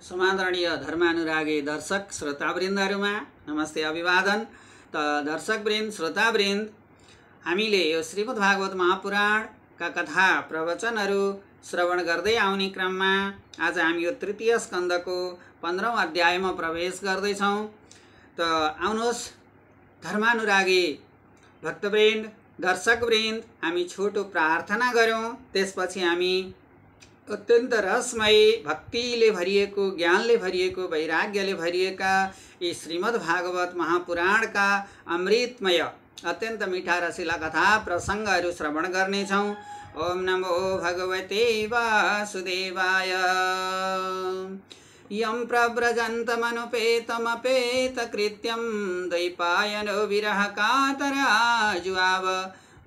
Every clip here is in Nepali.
समादरणीय धर्मानुरागी दर्शक श्रोतावृन्दहरुमा नमस्ते अभिवादन। त दर्शकवृन्द श्रोतावृन्द, हामीले यो श्रीमद्भागवत महापुराणका कथा प्रवचनहरू श्रवण गर्दै आउने क्रममा आज हामी यो तृतीय स्कन्धको 15औं अध्यायमा प्रवेश गर्दैछौं। त आउनुहोस् धर्मानुरागी भक्तवृन्द दर्शकवृन्द, हामी छोटो प्रार्थना गरौँ। त्यसपछि हामी अत्यन्त रसमय भक्तिले भरिएको, ज्ञानले भरिएको, वैराग्यले भरिएका यी श्रीमद्भागवत महापुराणका अमृतमय अत्यन्त मिठा रसिला कथा प्रसङ्गहरू श्रवण गर्नेछौँ। ओम नमो भगवते वासुदेवाय। यं प्रव्रजन्तमनुपेतमपेतकृत्यं द्वैपायनो विरहकातराजुआव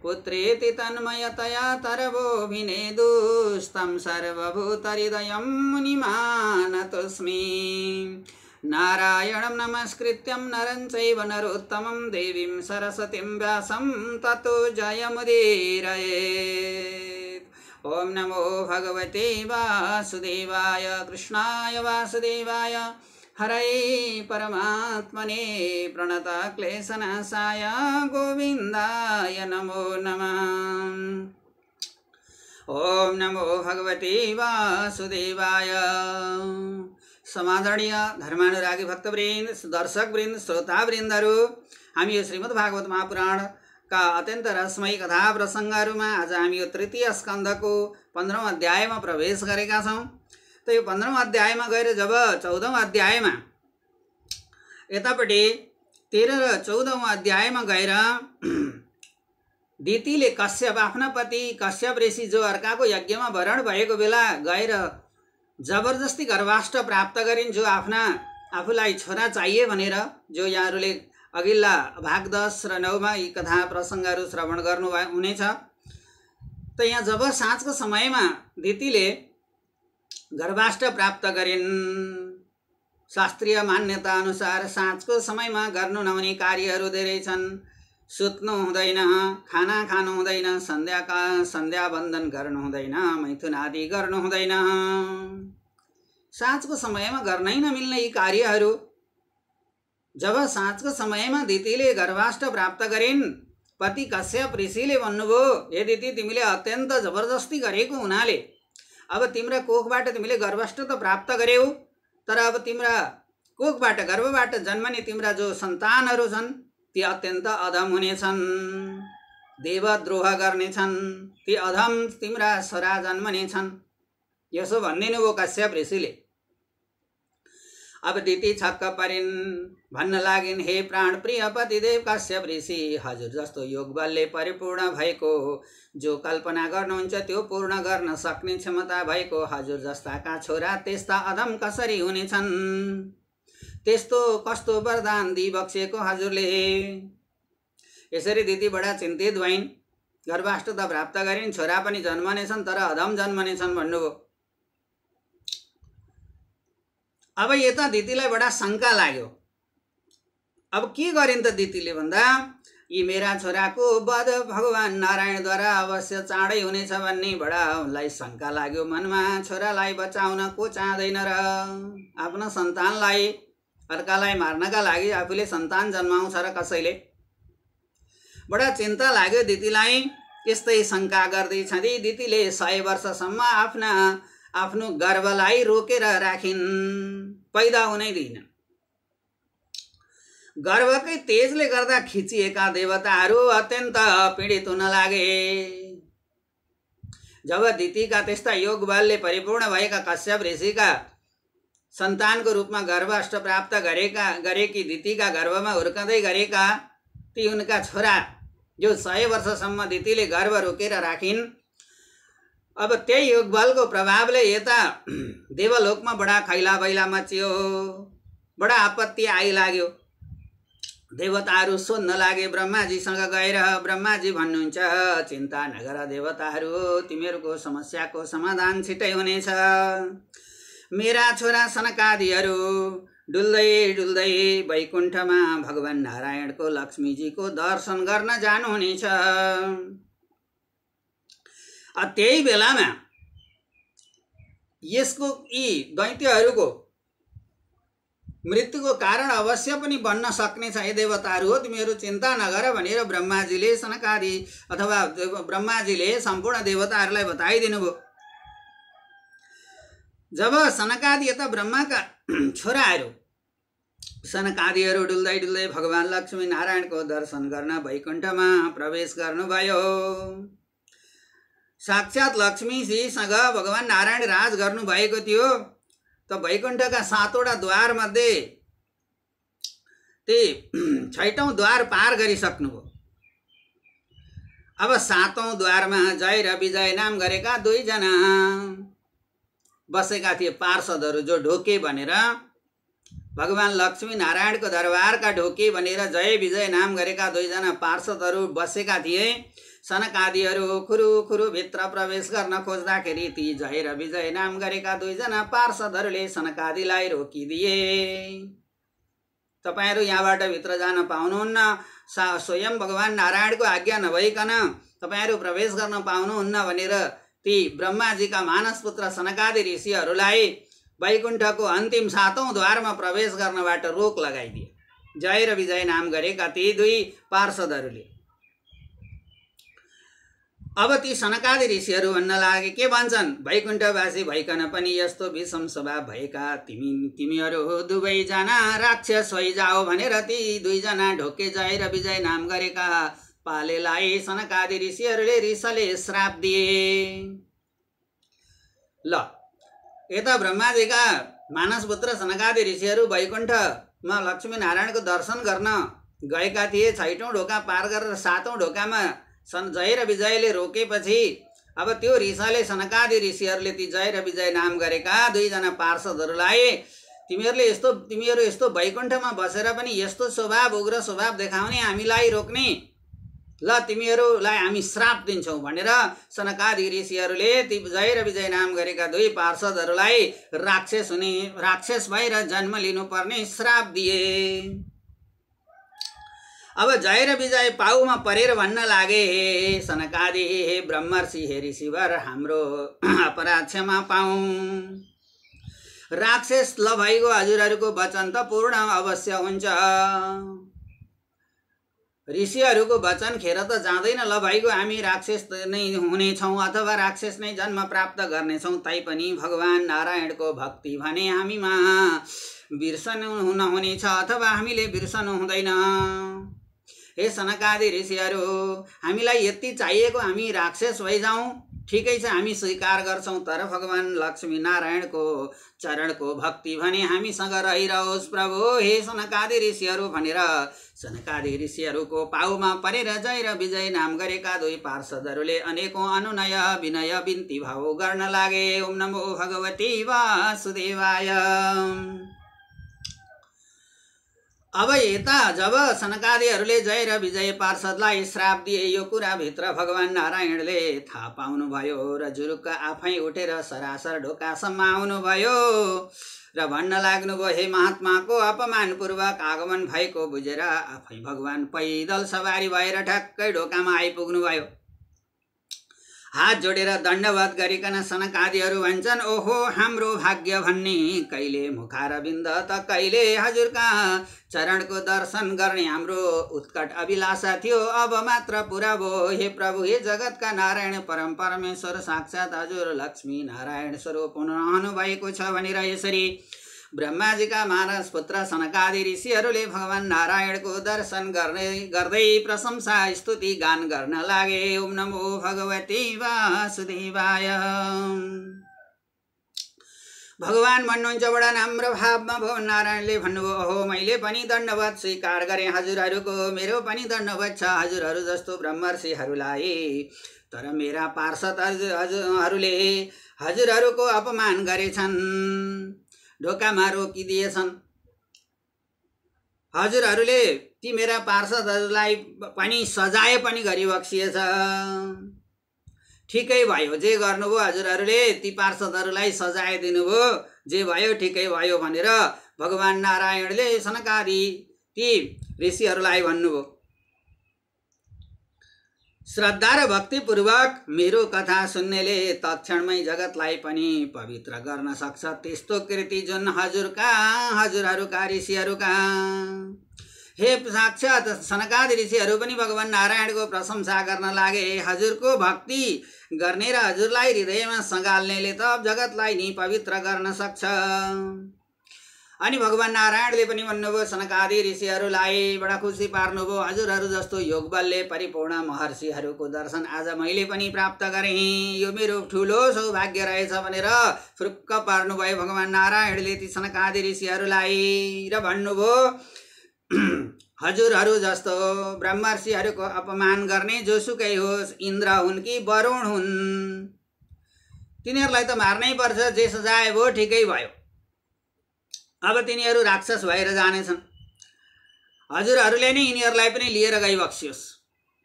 पुत्रेति तन्मयतया तरवोऽभिनेदुस्तं सर्वभूतहृदयं मुनिमानतोऽस्मि। नारायणं नमस्कृत्यं नरं चैव नरोत्तमं देवीं सरस्वतीं व्यासं ततो जयमुदीरयेत्। ओम नमो भगवते वासुदेवाय। कृष्णाय वासुदेवाय हरे परमात्मने प्रणतक्लेशनाशाय गोविन्दाय नमो नमः। ओम नमो भगवते वासुदेवाय। समादरणीय धर्मानुरागी भक्तवृन्द, दर्शकवृन्द, श्रोतावृन्दहरू, हामी यो श्रीमद्भागवत महापुराणका अत्यन्त रसमयी कथा प्रसङ्गहरूमा आज हामी यो तृतीय स्कन्धको 15औं अध्यायमा प्रवेश गरेका छौँ। त यो 15औं अध्यायमा गएर जब 14औं अध्यायमा यतापट्टि 13 र 14औं अध्यायमा गएर दितिले कश्यप आफ्ना पति कश्यप ऋषि जो अर्काको यज्ञमा वरण भएको बेला गएर जबरजस्ती गर्भाष्ट प्राप्त गरिन्, जो आफूलाई छोरा चाहिए भनेर, जो यहाँहरूले अघिल्ला भाग 10 र 9 मा यी कथा प्रसङ्गहरू श्रवण गर्नु हुनेछ। त यहाँ जब साँझको समयमा दितिले गर्भाष्ट प्राप्त गरिन्, शास्त्रीय मान्यता अनुसार साँझको समयमा गर्नु नहुने कार्यहरू धेरै छन्। सुत्नु हुँदैन, खाना खानु हुँदैन, सन्ध्या वन्दन गर्नु हुँदैन, मैथुन आदि गर्नु हुँदैन। साँझको समयमा गर्नै नमिल्ने यी कार्यहरू जब साँझको समयमा दितिले गर्भाष्ट प्राप्त गरिन्, पति कश्यप ऋषिले भन्नुभयो, हे दिति, तिमीले अत्यन्त जबरजस्ती गरेको हुनाले अब तिम्रा कोखबाट तिमीले गर्भाष्ट त प्राप्त गर्यौ, तर अब तिम्रा कोखबाट गर्भबाट जन्मने तिम्रा जो सन्तानहरू छन् ती अत्यन्त अधम हुनेछन्, देवद्रोह गर्नेछन्, ती अधम तिम्रा छोरा जन्मनेछन्। यसो भनिदिनु भयो कश्यप ऋषिले। अब दिति छक्क परिन्, भन्न लागिन्, हे प्राण प्रिय पतिदेव कश्यप ऋषि, हजुर जस्तो योग बलले परिपूर्ण भएको, जो कल्पना गर्नुहुन्छ त्यो पूर्ण गर्न सक्ने क्षमता भएको हजुर जस्ताका छोरा त्यस्ता अधम कसरी हुनेछन्? त्यस्तो कस्तो वरदान दिइबक्सेको हजुरले? यसरी दिति बडा चिन्तित भइन्। गर्भाष्ट त प्राप्त गरिन्, छोरा पनि जन्मनेछन्, तर अधम जन्मनेछन् भन्नुभयो। अब यता दितिलाई बडा शङ्का लाग्यो। अब के गरिन् त दितिले भन्दा, यी मेरा छोराको वध भगवान नारायणद्वारा अवश्य चाँडै हुनेछ भन्ने बडा उनलाई शङ्का लाग्यो मनमा। छोरालाई बचाउन को चाहँदैन र? आफ्नो सन्तानलाई अर्कालाई मार्नका लागि आफूले सन्तान जन्माउँछ र कसैले? बडा चिन्ता लाग्यो दितिलाई। यस्तै शङ्का गर्दै छँदै दितिले 100 वर्षसम्म आफ्नो गर्भलाई रोकेर राखिन्, पैदा हुनै दिइन्। गर्भकै तेजले गर्दा खिचिएका देवताहरू अत्यन्त पीडित हुन लागे। जब दितिका त्यस्ता योग बलले परिपूर्ण भएका कश्यप ऋषिका सन्तानको रूपमा गर्भाष्ट प्राप्त गरेकी दितिका गर्भमा हुर्कँदै गरेका ती उनका छोरा जो 100 वर्षसम्म दितिले गर्भ रोकेर राखिन्, अब त्यही योग बलको प्रभावले यता देवलोकमा बडा खैलाबैला मचियो, बडा आपत्ति आइलाग्यो। देवताहरू सोध्न लागे ब्रह्माजीसँग गएर, ब्रह्माजी भन्नुहुन्छ, चिन्ता नगर देवताहरू, तिमीहरूको समस्याको समाधान छिटै हुनेछ। मेरा छोरा सनकादिहरू डुल्दै डुल्दै वैकुण्ठमा भगवान नारायणको लक्ष्मीजीको दर्शन गर्न जानुहुनेछ। त्यही बेलामा यसको यी दैत्यहरूको मृत्युको कारण अवश्य पनि बन्न सक्ने छ। हे देवताहरू हो, तिमीहरू चिन्ता नगर भनेर ब्रह्माजीले सनकादि अथवा ब्रह्माजीले सम्पूर्ण देवताहरूलाई बताइदिनु भयो। जब सनकादि यता ब्रह्माका छोराहरू सनकादिहरू डुल्दै डुल्दै भगवान लक्ष्मी नारायणको दर्शन गर्न वैकुण्ठमा प्रवेश गर्नुभयो। साक्षात लक्ष्मीजीसँग भगवान नारायण राज गर्नुभएको थियो। त वैकुण्ठका 7वटा द्वार मध्ये ती 6औं द्वार पार गरिसक्नुभयो। अब 7औं द्वारमा जय र विजय नाम गरेका 2 जना बसेका थिए पार्षदहरू, जो ढोके भनेर भगवान लक्ष्मी नारायणको दरबारका ढोके भनेर जय विजय नाम गरेका 2 जना पार्षदहरू बसेका थिए। सनकादिहरू खुरु खुरु भित्र प्रवेश गर्न खोज्दाखेरि ती जय र विजय नाम गरेका 2 जना पार्षदहरूले सनकादिलाई रोकिदिए। तपाईहरू यहाँबाट भित्र जान पाउनुहुन्न, स्वयं भगवान नारायणको आज्ञा नभइकन तपाईहरू प्रवेश गर्न पाउनुहुन्न भनेर ती ब्रह्माजीका मानसपुत्र सनकादि ऋषिहरूलाई वैकुण्ठको अन्तिम 7औं द्वारमा प्रवेश गर्नबाट रोक लगाइदिए जय र विजय नाम गरेका ती 2 पार्षदहरूले। अब ती सनकादि ऋषिहरू भन्न लागे, के भन्छन्? वैकुण्ठवासी भइकन पनि यस्तो विषम स्वभाव भएका तिमीहरू 2 जना राक्षस होइजाओ भनेर ती 2 जना ढोके जय र विजय नाम गरेका पालेलाई सनकादि ऋषिहरूले रिसले श्राप दिए। ल, यता ब्रह्माजीका मानसपुत्र सनकादि ऋषिहरू वैकुण्ठमा लक्ष्मी नारायणको दर्शन गर्न गएका थिए। 6औं ढोका पार गरेर 7औं ढोकामा जय र विजयले रोकेपछि अब त्यो रिसाले सनकादि ऋषिहरूले ती जय र विजय नाम गरेका 2 जना पार्षदहरूलाई तिमीहरू यस्तो वैकुण्ठमा बसेर पनि यस्तो स्वभाव उग्र स्वभाव देखाउने, हामीलाई रोक्ने, ल तिमीहरूलाई हामी श्राप दिन्छौँ भनेर सनकादि ऋषिहरूले ती जय र विजय नाम गरेका 2 पार्षदहरूलाई राक्षस भएर जन्म लिनुपर्ने श्राप दिए। अब जय र विजय पाउमा परेर भन्न लागे, हे सनकादि, हे ब्रह्मर्षि, हे ऋषिवर, हाम्रो अपराध क्षमा पाऊ। राक्षस ल भइगयो, हजुरहरूको वचन त पूर्ण अवश्य हुन्छ। ऋषिहरूको वचन खेर त जाँदैन। ल भइगयो, हामी राक्षस नै हुनेछौँ अथवा राक्षस नै जन्म प्राप्त गर्नेछौँ। तैपनि भगवान नारायणको भक्ति भने हामीमा बिर्सनु नहुनेछ अथवा हामीले बिर्सनु हुँदैन। हे सनकादि ऋषिहरू, हामीलाई यति चाहिएको, हामी राक्षस भइजाउँ, ठिकै छ, हामी स्वीकार गर्छौँ, तर भगवान लक्ष्मी नारायणको चरणको भक्ति भने हामीसँग रहिरहोस् प्रभु, हे सनकादि ऋषिहरू भनेर सनकादि ऋषिहरूको पाउमा परेर जय र विजय नाम गरेका 2 पार्षदहरूले अनेकौं अनुनय विनय बिन्ती भाव गर्न लागे। ओम नमो भगवती वासुदेवाय। अब यता जब सनकादिहरूले जय र विजय पार्षदलाई श्राप दिए, यो कुरा भित्र भगवान नारायणले थाहा पाउनुभयो र जुरुक्क आफै उठेर सरासर ढोकासम्म आउनुभयो र भन्न लाग्नुभयो, हे महात्माको अपमानपूर्वक आगमन भएको बुझेर आफै भगवान पैदल सवारी भएर ठ्याक्कै ढोकामा आइपुग्नुभयो। हात जोडेर दण्डवत गरिकन सनकादिहरू भन्छन्, ओहो हाम्रो भाग्य भन्ने कहिले मुखारविन्द त कहिले हजुरका चरणको दर्शन गर्ने हाम्रो उत्कट अभिलाषा थियो, अब मात्र पुरा भयो। हे प्रभु, हे जगतका नारायण परम परमेश्वर साक्षात हजुर लक्ष्मी नारायण स्वरूप हुनु भएको छ भनेर यसरी ब्रह्माजीका मानस पुत्र सनकादि ऋषिहरूले भगवान नारायणको दर्शन गर्दै प्रशंसा स्तुति गान गर्न लागे। ओम नमो भगवती वासुदेवाय। भगवान भन्नुहुन्छ, बडा नम्र भावमा भगवान नारायणले भन्नुभयो, ओहो मैले पनि दण्डवत स्वीकार गरेँ हजुरहरूको, मेरो पनि दण्डवत छ हजुरहरू जस्तो ब्रह्मर्षिहरूलाई, तर मेरा पार्षदहरूले हजुरहरूको अपमान गरेछन्, ढोकामा रोकिदिएछन्। हजुरहरूले ती मेरा पार्षदहरूलाई पनि सजाय पनि गरिबक्सिएछ। ठिकै भयो, जे गर्नुभयो हजुरहरूले ती पार्षदहरूलाई सजाय दिनुभयो, जे भयो ठिकै भयो भनेर भगवान नारायणले सनकादि ती ऋषिहरूलाई भन्नुभयो। श्रद्धा र भक्तिपूर्वक मेरो कथा सुन्नेले तत्क्षणमै जगतलाई पनि पवित्र गर्न सक्छ। त्यस्तो कृति जुन हजुरहरूका ऋषिहरूका। हे साक्षात सनकादि ऋषिहरू पनि भगवान नारायणको प्रशंसा गर्न लागे। हजुरको भक्ति गर्ने र हजुरलाई हृदयमा सँगाल्नेले त जगतलाई नि पवित्र गर्न सक्छ। अनि भगवान नारायणले पनि भन्नुभयो सनकादि ऋषिहरूलाई बडा खुसी पार्नुभयो। हजुरहरू जस्तो योग बलले परिपूर्ण महर्षिहरूको दर्शन आज मैले पनि प्राप्त गरेँ। यो मेरो ठुलो सौभाग्य रहेछ भनेर फुरुक्क पार्नुभयो भगवान नारायणले ती सनकादि ऋषिहरूलाई र भन्नुभयो हजुरहरू जस्तो ब्रह्मर्षिहरूको अपमान गर्ने जोसुकै होस्, इन्द्र हुन् कि वरुण हुन्, तिनीहरूलाई त मार्नै पर्छ। जे सजाय भयो ठिकै भयो। अब तिनीहरू राक्षस भएर जानेछन्। हजुरहरूले नै यिनीहरूलाई पनि लिएर गइबक्सियोस्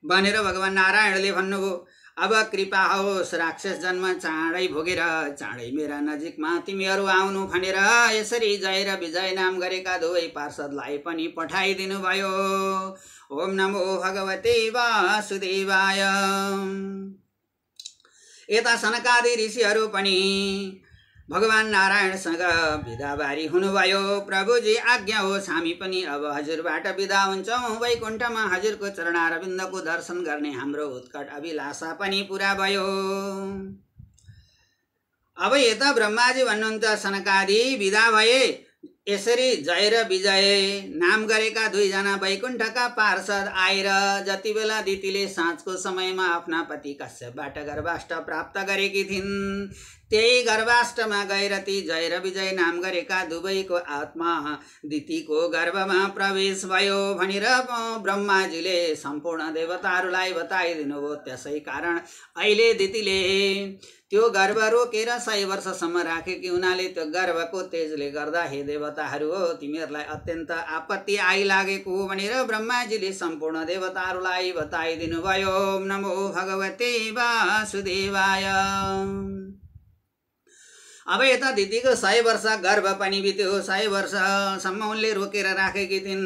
भनेर भगवान नारायणले भन्नुभयो। अब कृपा होस्, राक्षस जन्म चाँडै भोगेर चाँडै मेरा नजिकमा तिमीहरू आउनु भनेर यसरी जय र विजय नाम गरेका दुवै पार्षदलाई पनि पठाइदिनु भयो। ओम नमो भगवते वासुदेवाय। यता सनकादि ऋषिहरू पनि भगवान नारायणसँग बिदाबारी हुनुभयो। प्रभुजी आज्ञा होस्, हामी पनि अब हजुरबाट बिदा हुन्छौँ। वैकुण्ठमा हजुरको चरणारविन्दको दर्शन गर्ने हाम्रो उत्कट अभिलाषा पनि पुरा भयो। अब यता ब्रह्माजी भन्नुहुन्छ सनकादि बिदा भए। यसरी जय र विजय नाम गरेका दुईजना वैकुण्ठका पार्षद आएर जति बेला दितिले साँझको समयमा आफ्ना पति कश्यपबाट गर्भाष्ट प्राप्त गरेकी थिइन्, त्यही गर्भाष्टमा गएर ती जय र विजय नाम गरेका दुवैको आत्मा दितिको गर्भमा प्रवेश भयो भनेर ब्रह्माजीले सम्पूर्ण देवताहरूलाई बताइदिनु भयो। त्यसै कारण अहिले दितिले त्यो गर्भ रोकेर 100 वर्षसम्म राखेकी हुनाले त्यो गर्भको तेजले गर्दा हे देवताहरू हो तिमीहरूलाई अत्यन्त आपत्ति आइलागेको हो भनेर ब्रह्माजीले सम्पूर्ण देवताहरूलाई बताइदिनु भयो। ओम नमो भगवते वासुदेवाय। अब यता दिदीको 100 वर्ष गर्भ पनि बित्यो। 100 वर्षसम्म उनले रोकेर राखेकी थिइन्।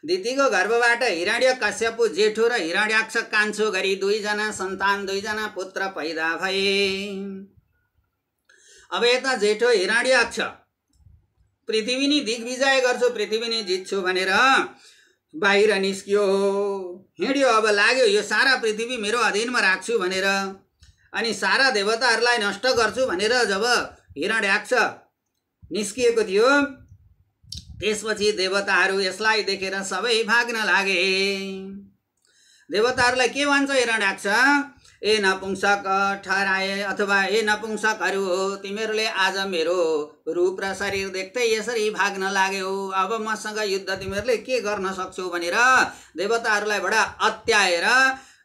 दिदीको गर्भबाट हिरण्य कश्यपु जेठो र हिरण्याक्ष कान्छो गरी दुईजना सन्तान, दुईजना पुत्र पैदा भए। अब यता जेठो हिरण्याक्ष पृथ्वी नि दिग्विजय गर्छु, पृथ्वी नि जित्छु भनेर बाहिर निस्कियो, हिँड्यो। अब लाग्यो यो सारा पृथ्वी मेरो अधीनमा राख्छु भनेर, अनि सारा देवताहरूलाई नष्ट गर्छु भनेर जब हिरण्याक्ष निस्किएको थियो, त्यसपछि देवताहरू यसलाई देखेर सबै भाग्न लागे। देवताहरूलाई के भन्छ हिरण्याक्ष? ए नपुंसक ठहराए अथवा ए नपुंसकहरू हो, तिमीहरूले आज मेरो रूप र शरीर देख्दै यसरी भाग्न लाग्यो। अब मसँग युद्ध तिमीहरूले के गर्न सक्छौ भनेर देवताहरूलाई बडा अत्याएर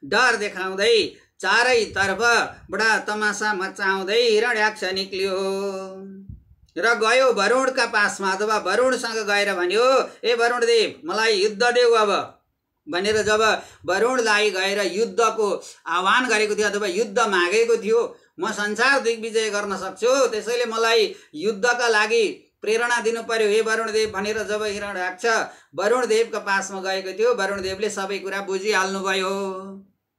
डर देखाउँदै चारैतर्फ बडा तमासा मचाउँदै हिरण्याक्ष निक्लियो र गयो वरुणका पासमा, अथवा वरुणसँग गएर भन्यो ए वरुणदेव मलाई युद्ध देऊ अब भनेर जब वरुणलाई गएर युद्धको आह्वान गरेको थियो अथवा युद्ध मागेको थियो, म संसार दिग्विजय गर्न सक्छु, त्यसैले मलाई युद्धका लागि प्रेरणा दिनु पर्यो हे वरुणदेव भनेर जब हिरण्याक्ष वरुणदेवका पासमा गएको थियो, वरुणदेवले सबै कुरा बुझिहाल्नु भयो।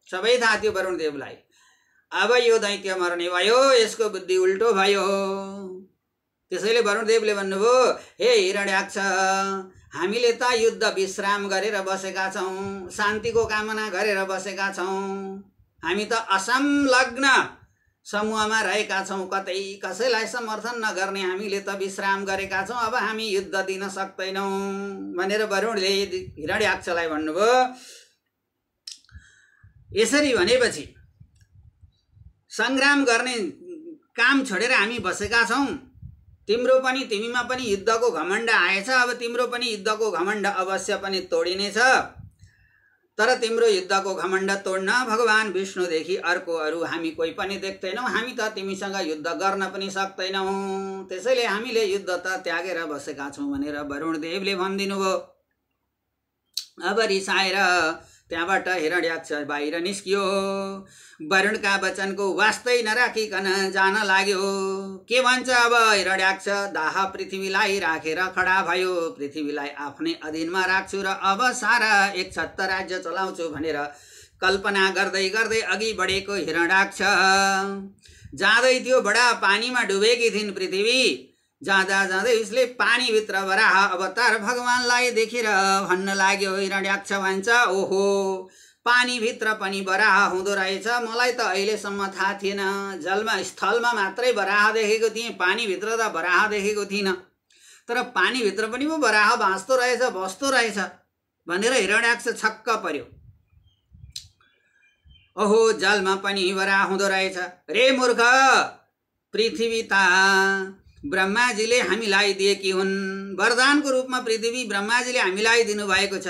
सबै थाहा थियो वरुणदेवलाई अब यो दैत्य मर्ने भयो, यसको बुद्धि उल्टो भयो। त्यसैले वरुणदेवले भन्नुभयो हे हिरण्याक्ष, हामीले त युद्ध विश्राम गरेर बसेका छौँ, शान्तिको कामना गरेर बसेका छौँ, हामी त असंलग्न समूहमा रहेका छौँ, कतै कसैलाई समर्थन नगर्ने हामीले त विश्राम गरेका छौँ, अब हामी युद्ध दिन सक्दैनौँ भनेर वरुणले हिरण्याक्षलाई भन्नुभयो। यसरी भनेपछि संग्राम गर्ने काम छोडेर हामी बसेका छौँ, तिम्रो पनि तिमीमा पनि युद्धको घमण्ड आएछ, अब तिम्रो पनि युद्धको घमण्ड अवश्य पनि तोडिनेछ, तर तिम्रो युद्धको घमण्ड तोड्न भगवान विष्णुदेखि अर्को अरू हामी कोही पनि देख्दैनौँ, हामी त तिमीसँग युद्ध गर्न पनि सक्दैनौँ, त्यसैले हामीले युद्ध त त्यागेर बसेका छौँ भनेर वरुणदेवले भनिदिनु भयो। अब रिसाएर त्यहाँबाट हिरण्याक्ष बाहिर निस्कियो, वरुणका वचनको वास्तै नराखिकन जान लाग्यो। के भन्छ अब हिरण्याक्ष? दाह पृथ्वीलाई राखेर खडा भयो, पृथ्वीलाई आफ्नै अधीनमा राख्छु र अब सारा 1 छत्त राज्य चलाउँछु भनेर कल्पना गर्दै गर्दै अघि बढेको हिरण्याक्ष जाँदै थियो बडा पानीमा डुबेकी थिइन् पृथ्वी। जाँदा जाँदै उसले पानीभित्र वराह अवतार भगवानलाई देखेर भन्न लाग्यो। हिरण्याक्ष भन्छ, ओहो पानीभित्र पनि वराह हुँदो रहेछ, मलाई त अहिलेसम्म थाहा थिएन। जलमा स्थलमा मात्रै वराह देखेको थिएँ, पानीभित्र त वराह देखेको थिइनँ। तर पानीभित्र पनि पो वराह बाँच्दो रहेछ, बस्दो रहेछ भनेर हिरण्याक्ष छक्क पर्यो। ओहो जलमा पनि वराह हुँदो रहेछ। रे मूर्ख, पृथ्वी त ब्रह्माजीले हामीलाई दिएकी हुन्। वरदानको रूपमा पृथ्वी ब्रह्माजीले हामीलाई दिनुभएको छ।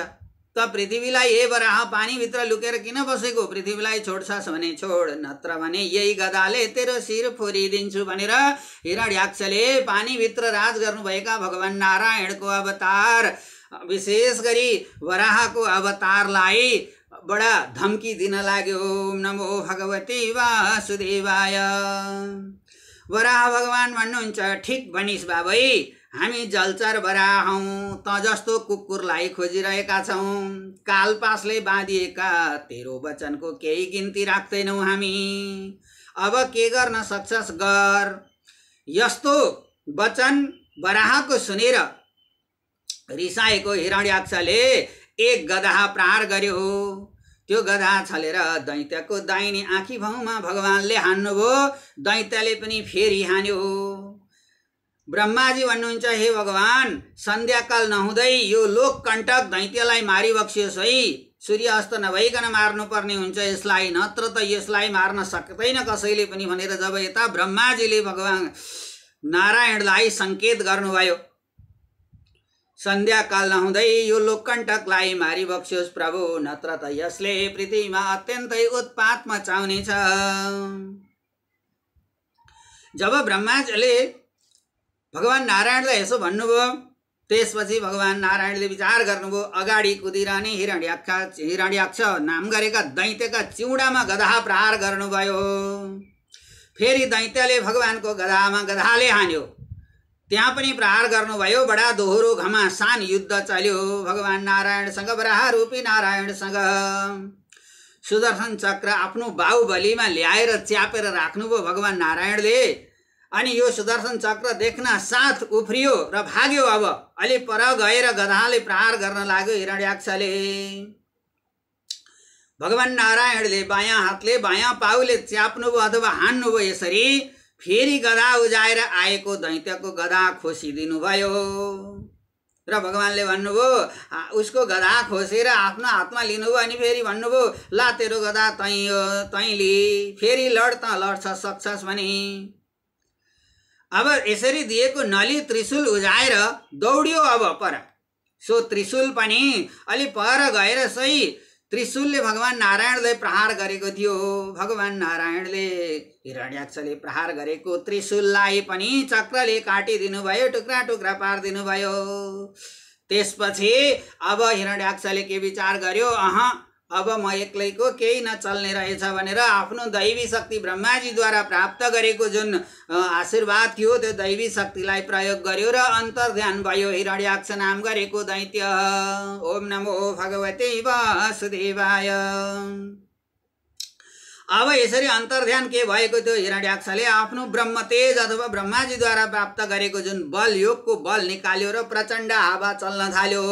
त पृथ्वीलाई ए वराह पानीभित्र लुकेर किन बसेको? पृथ्वीलाई छोड्छस् भने छोड, नत्र भने यही गदाले तेरो शिर फोरिदिन्छु भनेर हिरण्याक्षले पानीभित्र राज गर्नुभएका भगवान नारायणको अवतार, विशेष गरी वराहको अवतारलाई बडा धम्की दिन लाग्यो। ओम नमो भगवते वासुदेवाय। वराह भगवान भन्नुहुन्छ, ठिक भनिस् बाबै, हामी जलचर वराह हौँ, त जस्तो कुकुरलाई खोजिरहेका छौँ। कालपासले बाँधिएका तेरो वचनको केही गिन्ती राख्दैनौँ हामी। अब के गर्न सक्छस् गर। यस्तो वचन वराहको सुनेर रिसाएको हिरण्याक्षले एक गधा प्रहार गर्यो। त्यो गधा छलेर दैत्यको दाहिने आँखी भाउमा भगवानले हान्नुभयो। दैत्यले पनि फेरि हान्यो। ब्रह्माजी भन्नुहुन्छ, हे भगवान, सन्ध्याकाल नहुँदै यो लोककण्टक दैत्यलाई मारिबक्सियोस् है। सूर्य अस्त नभइकन मार्नुपर्ने हुन्छ यसलाई, नत्र त यसलाई मार्न सक्दैन कसैले पनि भनेर जब यता ब्रह्माजीले भगवान नारायणलाई सङ्केत गर्नुभयो, सन्ध्याकाल नहुँदै यो लोककण्टकलाई मारिबक्सियोस् प्रभु, नत्र त यसले पृथ्वीमा अत्यन्तै उत्पात मचाउनेछ। जब ब्रह्माजीले भगवान नारायणलाई यसो भन्नुभयो, त्यसपछि भगवान नारायणले विचार गर्नुभयो। अगाडि कुदिरहने हिरण्याक्ष नाम गरेका दैत्यका चिउडामा गधा प्रहार गर्नुभयो। फेरि दैत्यले भगवानको गधाले हान्यो। त्यहाँ पनि प्रहार गर्नुभयो। बडा दोहोरो घमासान युद्ध चल्यो भगवान नारायणसँग, वराह रूपी नारायणसँग। सुदर्शन चक्र आफ्नो बाहुबलीमा ल्याएर च्यापेर राख्नुभयो भगवान नारायणले। अनि यो सुदर्शन चक्र देख्न साथ उफ्रियो र भाग्यो। अब अलि पर गएर गधाले प्रहार गर्न लाग्यो हिरण्याक्षले। भगवान नारायणले बायाँ हातले बायाँ पाउले च्याप्नुभयो अथवा हान्नुभयो। यसरी फेरि गधा उजाएर आएको दैत्यको गधा खोसिदिनु भयो र भगवानले भन्नुभयो, उसको गधा खोसेर आफ्नो हातमा लिनुभयो। अनि फेरि भन्नुभयो, ला तेरो गधा तैँ लि, फेरि लड, त लड्छ सक्छस् भने। अब यसरी दिएको नली त्रिशूल उजाएर दौड्यो अब पर। सो त्रिशूल पनि अलि पर गएर सही त्रिशूलले भगवान नारायणलाई प्रहार गरेको थियो। भगवान नारायणले हिरण्याक्षले प्रहार गरेको त्रिशूललाई पनि चक्रले काटिदिनु भयो, टुक्रा टुक्रा पारिदिनु भयो। त्यसपछि अब हिरण्याक्षले के विचार गर्यो, अब म एक्लैको केही नचल्ने रहेछ भनेर आफ्नो दैवी शक्ति ब्रह्माजीद्वारा प्राप्त गरेको जुन आशीर्वाद थियो त्यो दैवी शक्तिलाई प्रयोग गर्यो र अन्तर्ध्यान भयो हिरण्याक्ष नाम गरेको दैत्य। ओम नमो भगवते वासुदेवाय। अब यसरी अन्तर्ध्यान के भएको थियो, हिरण्याक्षले आफ्नो ब्रह्म तेज अथवा ब्रह्माजीद्वारा प्राप्त गरेको जुन बल, योगको बल निकाल्यो र प्रचण्ड हावा चल्न थाल्यो।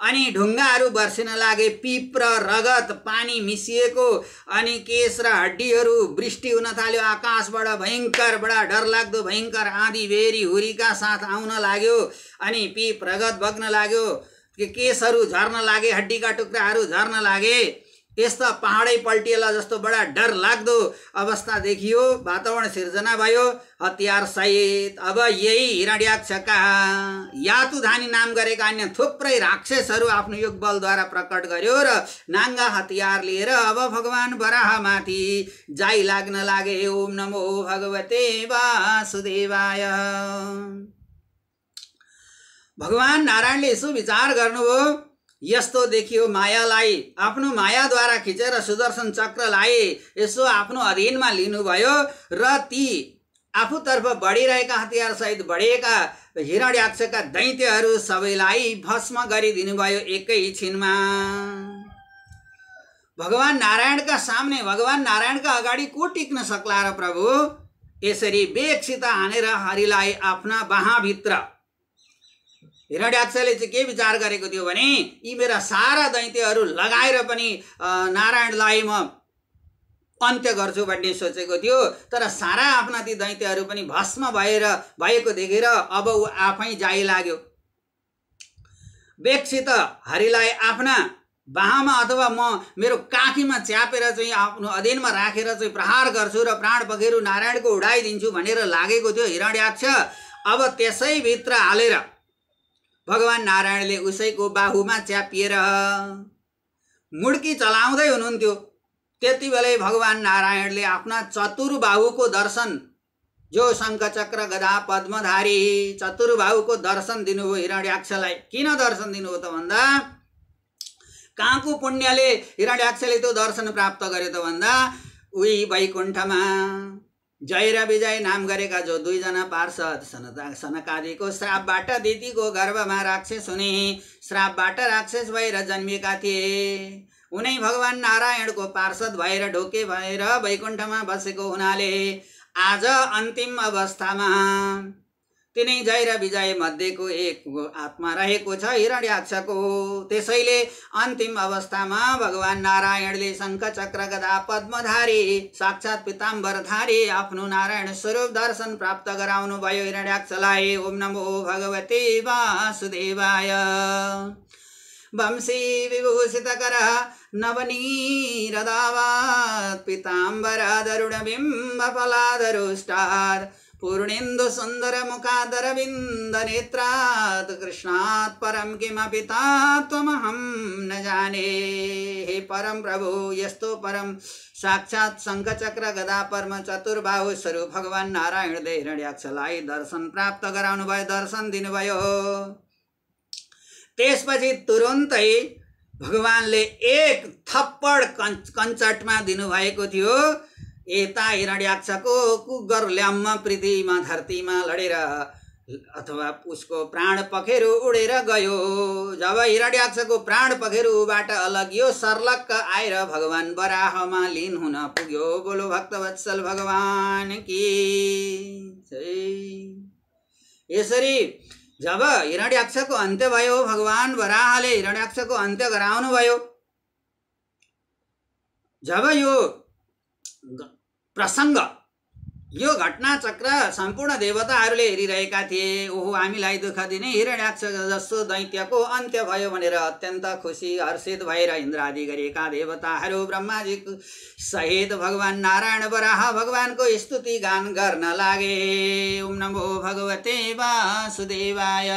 अनि ढुङ्गाहरू बर्सिन लागे, पिप र रगत पानी मिसिएको, अनि केश र हड्डीहरू वृष्टि हुन थाल्यो। आकाशबाट भयङ्कर, बडा डरलाग्दो भयङ्कर आँधी बेरी हुरीका साथ आउन लाग्यो। अनि पिप रगत बग्न लाग्यो, केशहरू झर्न लागे, हड्डीका टुक्राहरू झर्न लागे। यस्ता पहाडै पल्टिएला जस्तो बडा डर लाग्दो अवस्था देखियो। वातावरण सिर्जना भयो हतियार सहित। अब यही हिरण्याक्षका यातुधानी नाम गरेका अन्य थुप्रै राक्षसहरू आफ्नो योग बलद्वारा प्रकट गर्यो र नाङ्गा हतियार लिएर अब भगवान वराहमाथि जाइ लाग्न लागे। ओम नमो भगवते वासुदेवाय। भगवान नारायणले यसो विचार गर्नुभयो, यस्तो देखियो मायालाई आफ्नो मायाद्वारा खिचेर सुदर्शन चक्रलाई यसो आफ्नो अधीनमा लिनुभयो र ती आफूतर्फ बढिरहेका हतियार सहित बढेका हिरण्याक्षका दैत्यहरू सबैलाई भस्म गरिदिनु भयो एकै छिनमा। भगवान नारायणका सामने भगवान नारायणका अगाडि को टिक्न सक्ला र प्रभु। यसरी बेगसित हानेर हरिलाई आफ्ना बाहाभित्र हिरण्याक्षले चाहिँ के विचार गरेको थियो भने यी मेरा सारा दैत्यहरू लगाएर पनि नारायणलाई म अन्त्य गर्छु भन्ने सोचेको थियो। तर सारा आफ्ना ती दैत्यहरू पनि भस्म भएको देखेर अब ऊ आफै जाइ लाग्यो। बेगसित हरिलाई आफ्ना बाहामा अथवा म मेरो काखीमा च्यापेर चाहिँ आफ्नो अधीनमा राखेर चाहिँ प्रहार गर्छु र प्राण पखेरु नारायणको उडाइदिन्छु भनेर लागेको थियो हिरण्याक्ष। अब त्यसै भित्र हालेर भगवान नारायणले उसैको बाहुमा च्यापिएर मुड्की चलाउँदै हुनुहुन्थ्यो। त्यति बेलै भगवान नारायणले आफ्ना चतुर्बाहुको दर्शन, जो शङ्ख चक्र गदा पद्मधारी चतुर्बाहुको दर्शन दिनुभयो हिरण्याक्षलाई। किन दर्शन दिनुभयो त भन्दा कहाँको पुण्यले हिरण्याक्षले त्यो दर्शन प्राप्त गर्यो त भन्दा उही वैकुण्ठमा जय र विजय नाम गरेका जो दुईजना पार्षद सनकादिको श्रापबाट दितिको गर्भमा राक्षस हुने, श्रापबाट राक्षस भएर जन्मिएका थिए। उनै भगवान नारायणको पार्षद भएर ढोके भएर वैकुण्ठमा बसेको हुनाले आज अन्तिम अवस्थामा तिनै जय र विजय मध्येको एक आत्मा रहेको छ हिरण्याक्षको। त्यसैले अन्तिम अवस्थामा भगवान नारायणले शङ्ख चक्र गदा पद्मधारी साक्षात् पिताम्बरधारी आफ्नो नारायण स्वरूप दर्शन प्राप्त गराउनु भयो हिरण्याक्षलाई। ओम नमो भगवते वासुदेवाय। वंशी विभूषितकर नवनीरदावात् पीताम्बरादरुणबिम्बफलादरुष्टात् पूर्णेन्दु सुन्दर मुखादरविन्द नेत्रात् कृष्णात् परम किमपि तत्त्वमहं न जाने। हे परम प्रभु, यस्तो परम साक्षात् शङ्ख चक्र गदा पद्म चतुर्बाहु स्वरूप भगवान नारायणले हिरण्याक्षलाई दर्शन प्राप्त गराउनु भयो, दर्शन दिनुभयो। त्यसपछि तुरुन्तै भगवानले एक थप्पड कञ्चटमा दिनुभएको थियो। यता हिरण्याक्षको कुगर्ल्याम्म पृथ्वीमा धरतीमा लडेर अथवा उसको प्राण पखेरु उडेर गयो। जब हिरण्याक्षको प्राण पखेरुबाट अलगियो, सर्लक्क आएर भगवान वराहमा लीन हुन पुग्यो। बोलो भक्तवत्सल भगवान की जय। यसरी जब हिरण्याक्षको अन्त्य भयो, भगवान वराहले हिरण्याक्षको अन्त्य गराउनु भयो। जब यो प्रसंग, यो घटना चक्र सम्पूर्ण देवताहरूले हेरिरहेका थिए। ओहो, हामीलाई दुःख दिने हिरण्याक्ष जस्तो दैत्यको अन्त्य भयो भनेर अत्यन्त खुसी हर्षित भएर इन्द्रादि गरेका देवताहरू ब्रह्माजी सहित भगवान नारायण वराह भगवानको स्तुति गान गर्न लागे। ओम नमो भगवते वासुदेवाय।